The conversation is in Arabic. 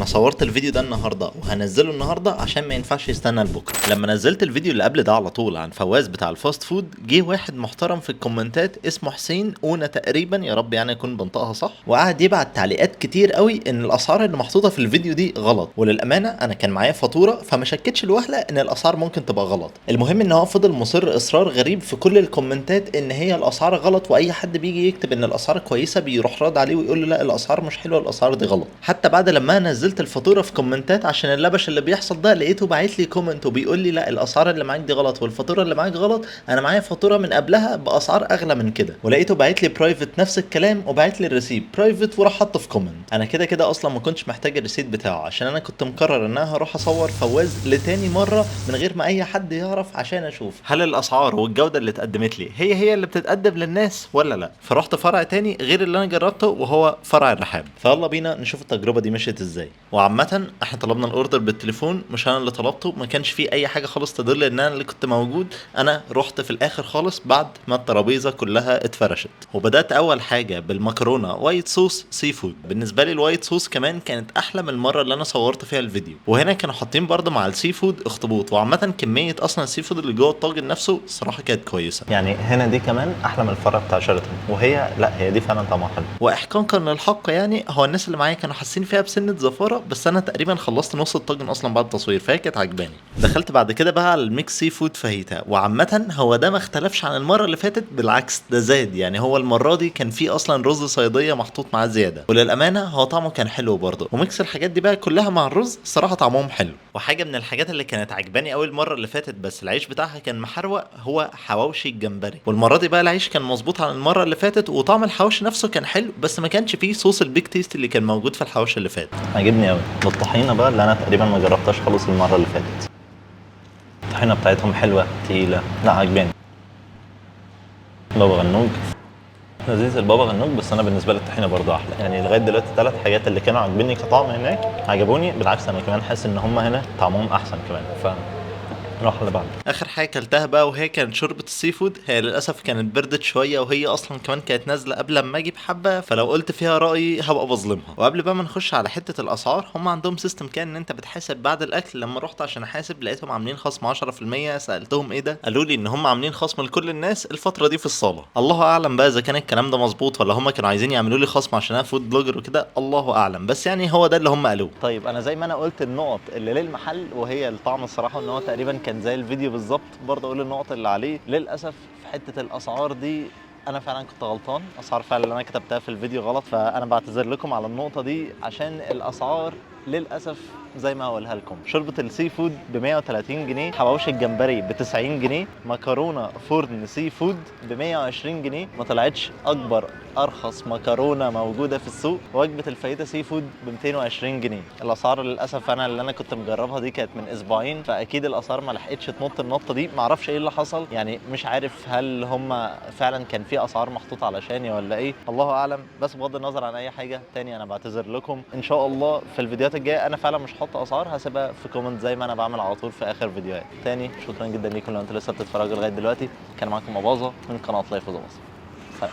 انا صورت الفيديو ده النهارده وهنزله النهارده عشان ما ينفعش يستنى لبكره. لما نزلت الفيديو اللي قبل ده على طول عن فواز بتاع الفاست فود، جه واحد محترم في الكومنتات اسمه حسين اونا تقريبا، يا رب يعني اكون بنطقها صح، وقعد يبعت تعليقات كتير قوي ان الاسعار اللي محطوطه في الفيديو دي غلط. وللامانه انا كان معايا فاتوره فما شكتش الوهله ان الاسعار ممكن تبقى غلط. المهم ان هو فضل مصر اصرار غريب في كل الكومنتات ان هي الاسعار غلط، واي حد بيجي يكتب ان الاسعار كويسه بيروح راد عليه ويقول له لا الاسعار مش حلوه، الاسعار دي غلط. حتى بعد لما نزلت الفاتوره في كومنتات عشان اللبش اللي بيحصل ده، لقيته باعت لي كومنت وبيقول لي لا الاسعار اللي معاك دي غلط والفاتوره اللي معاك غلط، انا معايا فاتوره من قبلها باسعار اغلى من كده. ولقيته باعت لي برايفت نفس الكلام وباعت لي الريسيت برايفت وراح حاطه في كومنت. انا كده كده اصلا ما كنتش محتاج الريسيت بتاعه عشان انا كنت مقرر ان انا هروح اصور فواز لتاني مره من غير ما اي حد يعرف، عشان اشوف هل الاسعار والجوده اللي اتقدمت لي هي اللي بتتقدم للناس ولا لا. فرحت فرع تاني غير اللي انا جربته وهو فرع الرحاب. فيلا بينا نشوف التجربه دي مشيت ازاي. وعامه احنا طلبنا الاوردر بالتليفون، مش انا اللي طلبته، ما كانش فيه اي حاجه خالص تدل ان انا اللي كنت موجود. انا رحت في الاخر خالص بعد ما الترابيزه كلها اتفرشت. وبدات اول حاجه بالمكرونه وايت صوص سي فود. بالنسبه لي الوايت صوص كمان كانت احلى من المره اللي انا صورت فيها الفيديو. وهنا كانوا حاطين برضه مع السي فود اخطبوط، وعامه كميه اصلا السي فود اللي جوه الطاجن نفسه الصراحه كانت كويسه. يعني هنا دي كمان احلى من الفرع بتاع شيراتون، وهي لا هي دي فعلا طعمها حلو. واحقاقا للحق يعني هو الناس اللي معايا كانوا حاسين فيها بسنه زفاره، بس انا تقريبا خلصت نص الطاجن اصلا بعد التصوير، فهي كانت عجباني. دخلت بعد كده بقى على الميكس سي فود فاهيتا، وعامه هو ده ما اختلفش عن المره اللي فاتت، بالعكس ده زاد. يعني هو المره دي كان فيه اصلا رز صياديه محطوط معاه زياده، وللامانه هو طعمه كان حلو برضه. وميكس الحاجات دي بقى كلها مع الرز الصراحه طعمهم حلو. وحاجه من الحاجات اللي كانت عجباني قوي المره اللي فاتت بس العيش بتاعها كان محروق، هو حواوشي الجمبري. والمره دي بقى العيش كان مظبوط عن المره اللي فاتت، وطعم الحواوشي نفسه كان حلو، بس ما كانش فيه صوص البيك تيست اللي كان موجود في الحواوشي اللي فات. عجبني قوي. والطحينه بقى اللي انا تقريبا ما جربتهاش خالص المره اللي فاتت، الطحينه بتاعتهم حلوه تقيله، لا عجباني. بابا غنوج لذيذ البابا غنوج، بس انا بالنسبه لي الطحينه برضو احلى. يعني لغايه دلوقتي الثلاث حاجات اللي كانوا عاجبيني كطعم هناك عجبوني، بالعكس انا كمان حاسس ان هم هنا طعمهم احسن كمان. نروح اللي بعده. اخر حاجه اكلتها بقى وهي كانت شوربه السي فود. هي للاسف كانت بردت شويه، وهي اصلا كمان كانت نازله قبل ما اجي بحبه، فلو قلت فيها رايي هبقى بظلمها. وقبل بقى ما نخش على حته الاسعار، هم عندهم سيستم كان ان انت بتحاسب بعد الاكل. لما رحت عشان احاسب لقيتهم عاملين خصم 10%. سالتهم ايه ده، قالوا لي ان هم عاملين خصم لكل الناس الفتره دي في الصاله. الله اعلم بقى اذا كان الكلام ده مظبوط ولا هم كانوا عايزين يعملوا لي خصم عشان انا فود بلوجر وكده، الله اعلم، بس يعني هو ده اللي هم قالوه. طيب انا زي ما انا قلت النقط اللي للمحل وهي الطعم الصراحه، ان هو تقريبا كان زي الفيديو بالظبط. برضه اقول النقط اللي عليه. للاسف في حته الاسعار دي انا فعلا كنت غلطان، اسعار فعلا اللي انا كتبتها في الفيديو غلط، فانا بعتذر لكم على النقطه دي عشان الاسعار للاسف زي ما هقولها لكم. شوربه السي فود ب 130 جنيه، حواوشي الجمبري ب 90 جنيه، مكرونه فرن سي فود ب 120 جنيه. ما طلعتش اكبر ارخص مكرونه موجوده في السوق. وجبه الفاهيتا سي فود ب 220 جنيه. الاسعار للاسف انا اللي انا كنت مجربها دي كانت من اسبوعين، فاكيد الاسعار ما لحقتش تنط النطه دي. ما اعرفش ايه اللي حصل، يعني مش عارف هل هم فعلا كان في اسعار محطوطه علشاني ولا ايه، الله اعلم. بس بغض النظر عن اي حاجه تاني انا بعتذر لكم. ان شاء الله في الفيديوهات الجايه انا فعلا مش هحط اسعار، هسيبها في كومنت زي ما انا بعمل على طول في اخر فيديوهات. تاني شكرا جدا ليكم لو انتوا لسه بتتفرجوا لغايه دلوقتي. كان معاكم اباظه من قناه لايف اوف. سلام.